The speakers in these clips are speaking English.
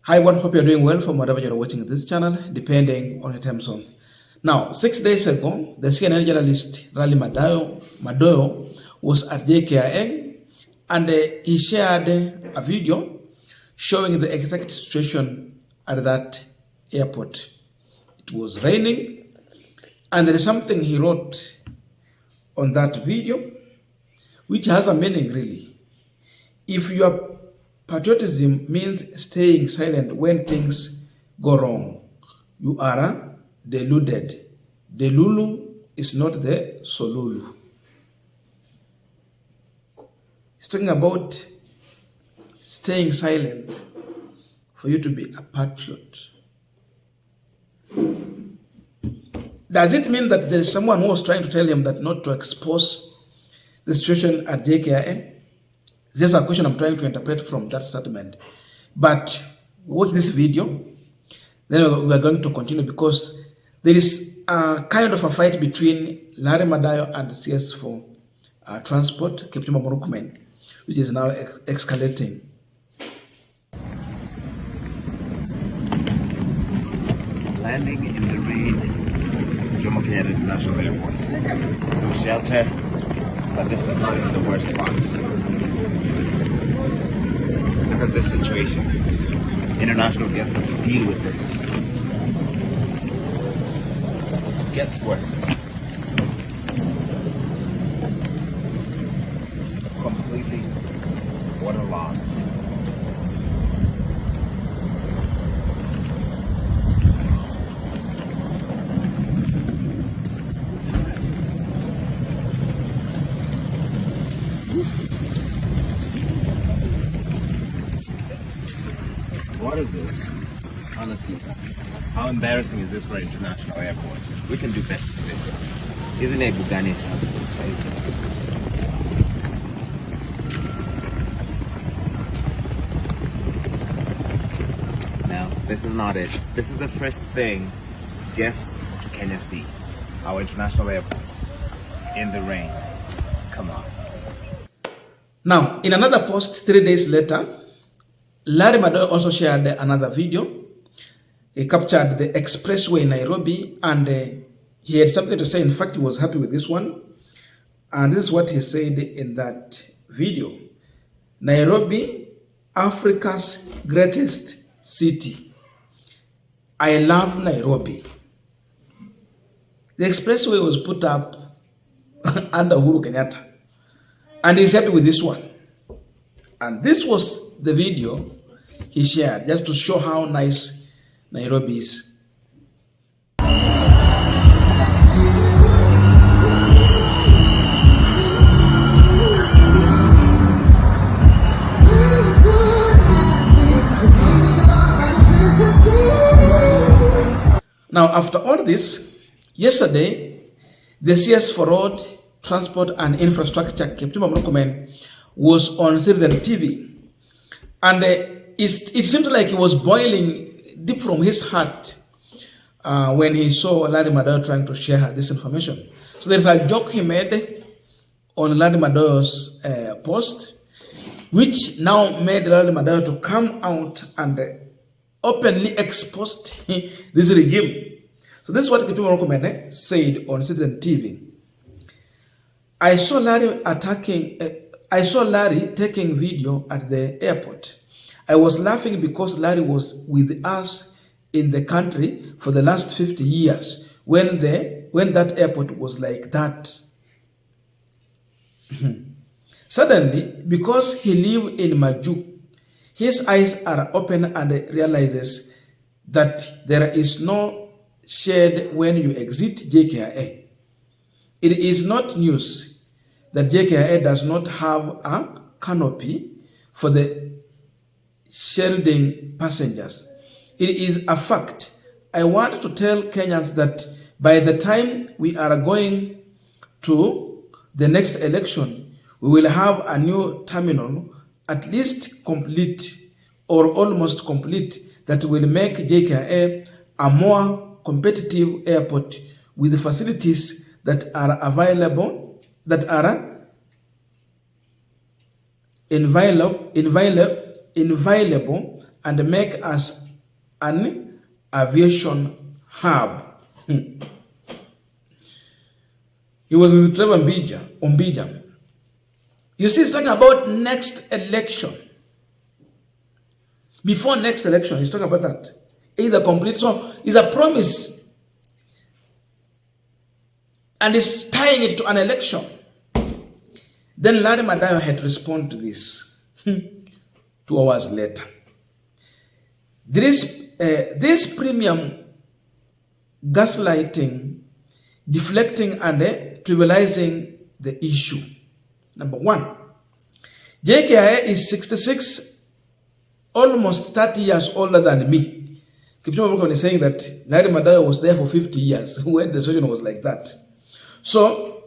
Hi everyone, hope you're doing well from wherever you're watching this channel, depending on your time zone. Now, 6 days ago, the CNN journalist Rally Madowo was at JKIA and he shared a video showing the exact situation at that airport. It was raining and there is something he wrote on that video which has a meaning really. If your patriotism means staying silent when things go wrong, you are deluded. The Lulu is not the Solulu. He's talking about staying silent for you to be a patriot. Does it mean that there is someone who was trying to tell him that not to expose the situation at JKIA? There's a question I'm trying to interpret from that statement. But watch this video, then we are going to continue because there is a kind of a fight between Larry Madowo and the CS for Transport, Kipchumba Murkomen, which is now escalating. Landing in the rain, Jomo Kenyatta International Airport. No shelter, but this is not even the worst part. Look at this situation. International guests have to deal with this. It gets worse. Completely waterlogged. What is this? Honestly, how embarrassing is this for international airports? We can do better than this. Isn't it Bugani? No, this is not it. This is the first thing guests to Kenya see. Our international airports in the rain. Come on. Now, in another post 3 days later, Larry Madowo also shared another video. He captured the expressway in Nairobi and he had something to say. In fact, he was happy with this one. And this is what he said in that video. Nairobi, Africa's greatest city. I love Nairobi. The expressway was put up under Uhuru Kenyatta. And he's happy with this one. And this was the video he shared just to show how nice Nairobi is. Now, after all this, yesterday, the CS for Road, Transport and Infrastructure, Kipchumba Murkomen, was on Citizen TV. And it seemed like he was boiling deep from his heart when he saw Larry Madowo trying to share this information. So there's a joke he made on Larry Madowo's post, which now made Larry Madowo to come out and openly expose this regime. So this is what Kipchumba Murkomen said on Citizen TV. I saw Larry taking video at the airport. I was laughing because Larry was with us in the country for the last 50 years when that airport was like that. Suddenly, because he lived in Madoo, his eyes are open and realizes that there is no shade when you exit JKIA. It is not news that JKIA does not have a canopy for the shielding passengers. It is a fact. I want to tell Kenyans that by the time we are going to the next election, we will have a new terminal, at least complete or almost complete, that will make JKIA a more competitive airport with facilities that are available, that are inviolable and make us an aviation hub. He was with Trevor Ombija. You see, he's talking about next election. Before next election, he's talking about that. Either complete. So it's a promise. And he's tying it to an election. Then Larry Madowo had to respond to this 2 hours later. This premium gaslighting, deflecting, and trivializing the issue. Number one, JKIA is 66, almost 30 years older than me. Kipchumba Murkomen is saying that Larry Madowo was there for 50 years when the situation was like that. So,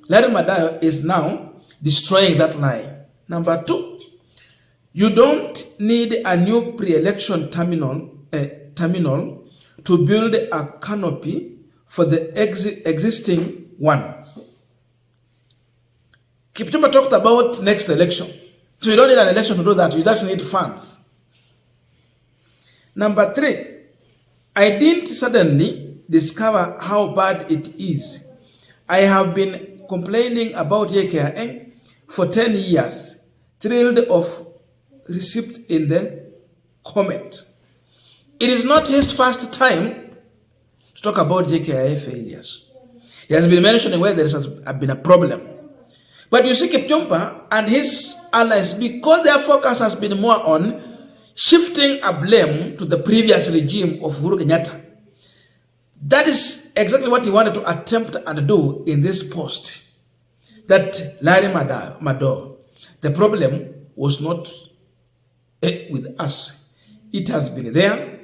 Larry Madowo is now destroying that lie. Number two, you don't need a new pre-election terminal to build a canopy for the existing one. Kipchumba talked about next election. So you don't need an election to do that. You just need funds. Number three, I didn't suddenly discover how bad it is. I have been complaining about JKIA for 10 years, thrilled of receipt in the comment. It is not his first time to talk about JKIA failures. He has been mentioning where there has been a problem. But you see Kipchumba and his allies, because their focus has been more on shifting a blame to the previous regime of Uhuru Kenyatta. That is exactly what he wanted to attempt and do in this post. That Larry Madowo, the problem was not with us. It has been there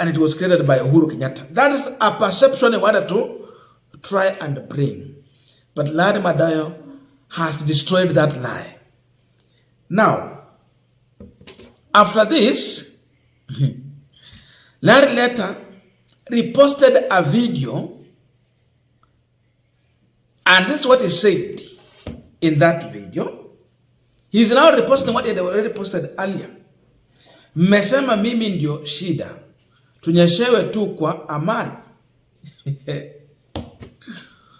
and it was created by Uhuru Kenyatta. That is a perception he wanted to try and bring. But Larry Madowo has destroyed that lie. Now, after this, Larry later reposted a video, and this is what he said in that video. He's now reposting what he had already posted earlier. Mmesema mimi ndio shida, tunyeshewe tu kwa amani.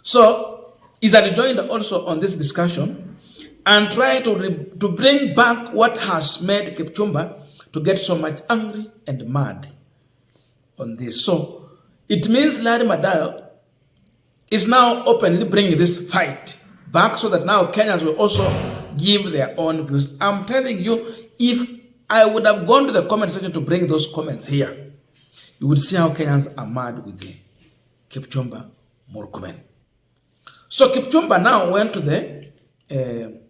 So, he's rejoined also on this discussion and try to bring back what has made Kipchumba to get so much angry and mad on this. So it means Larry Madowo is now openly bringing this fight back so that now Kenyans will also give their own views. I'm telling you, if I would have gone to the comment section to bring those comments here, you would see how Kenyans are mad with the Kipchumba Murkomen. So Kipchumba now went to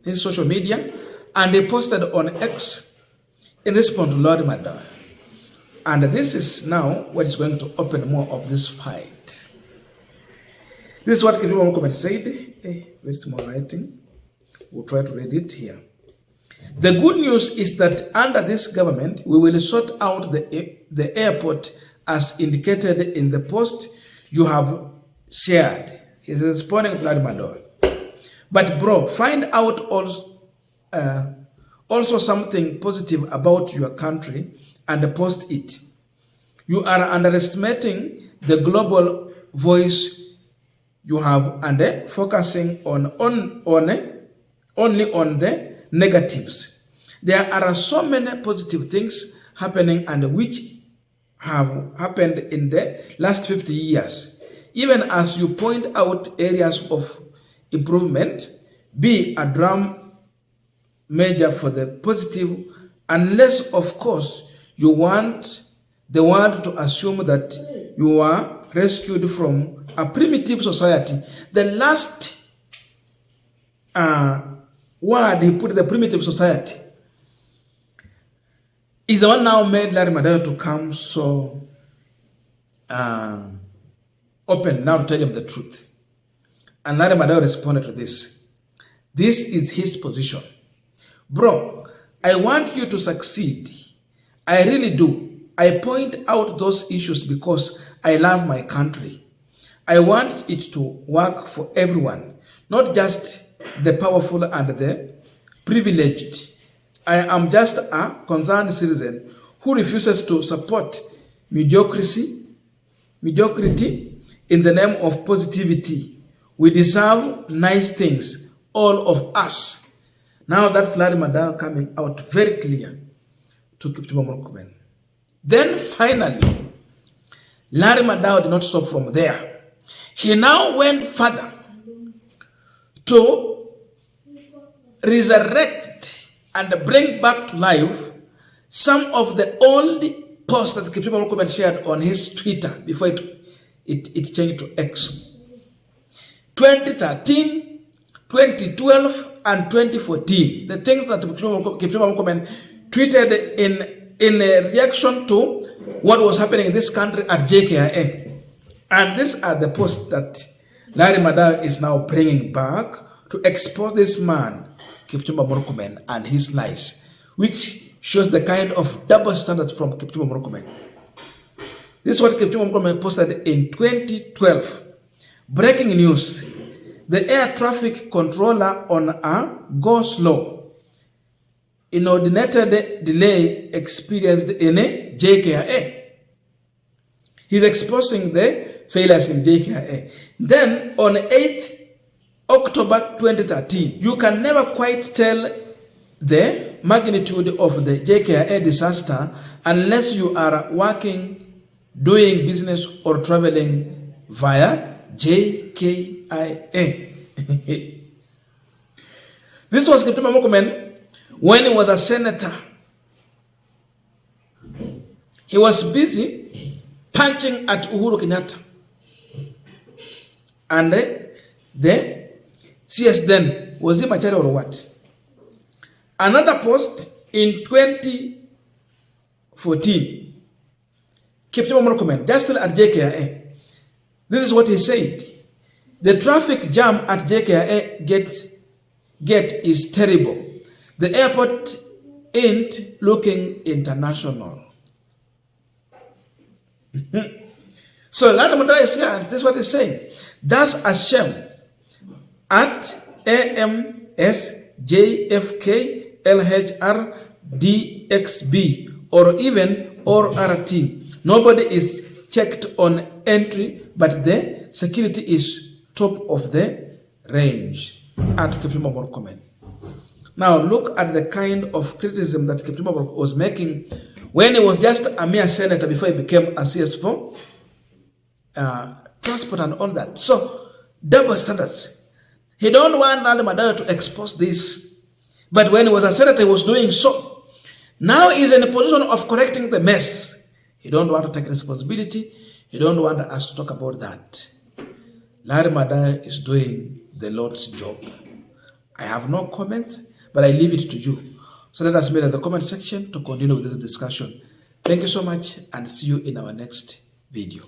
his social media and he posted on X in response to Larry Madowo. And this is now what is going to open more of this fight. This is what Kipchumba Murkomen said. Very small writing. We'll try to read it here. The good news is that under this government, we will sort out the airport as indicated in the post you have shared. He's responding to Larry Madowo. But bro, find out also something positive about your country and post it. You are underestimating the global voice you have and focusing only on the negatives. There are so many positive things happening and which have happened in the last 50 years. Even as you point out areas of improvement, be a drum major for the positive, unless, of course, you want the world to assume that you are rescued from a primitive society. The last word he put, the primitive society, is the one now made Larry Madowo to come so open now to tell him the truth. And Larry Madowo responded to this. This is his position. Bro, I want you to succeed. I really do. I point out those issues because I love my country. I want it to work for everyone, not just the powerful and the privileged. I am just a concerned citizen who refuses to support mediocrity in the name of positivity. We deserve nice things, all of us. Now that's Larry Madowo coming out very clear to Kipchumba Murkomen. Then finally, Larry Madowo did not stop from there. He now went further to resurrect and bring back to life some of the old posts that Kipchumba Murkomen shared on his Twitter before it changed to X. 2013, 2012, and 2014. The things that Kipchumba Murkomen tweeted in a reaction to what was happening in this country at JKIA. And these are the posts that Larry Madowo is now bringing back to expose this man, Kipchumba Murkomen, and his lies, which shows the kind of double standards from Kipchumba Murkomen. This is what Kipchumba Murkomen posted in 2012. Breaking news. The air traffic controller on a go-slow inordinated delay experienced in a JKIA. He's exposing the failures in JKIA. Then on 8th October 2013, you can never quite tell the magnitude of the JKIA disaster unless you are working, doing business, or traveling via JKIA. This was Kipchumba Murkomen when he was a senator. He was busy punching at Uhuru Kenyatta. And the CS then, was he Machare or what? Another post in 2014, Kipchumba Murkomen, just still at JKIA. This is what he said. The traffic jam at JKIA gate is terrible. The airport ain't looking international. So Larry Madowo is here, and this is what he's saying. That's a shame at AMS, JFK, LHR, DXB, or even RRT. Nobody is checked on entry, but the security is top of the range at Kipchumba Murkomen. Now look at the kind of criticism that Kipchumba Murkomen was making when he was just a mere senator before he became a CS for transport and all that. So double standards. He don't want Larry Madowo to expose this, but when he was a senator, he was doing so. Now he's in a position of correcting the mess. He don't want to take responsibility. He don't want us to talk about that. Larry Madowo is doing the Lord's job. I have no comments, but I leave it to you. So let us meet in the comment section to continue with this discussion. Thank you so much, and see you in our next video.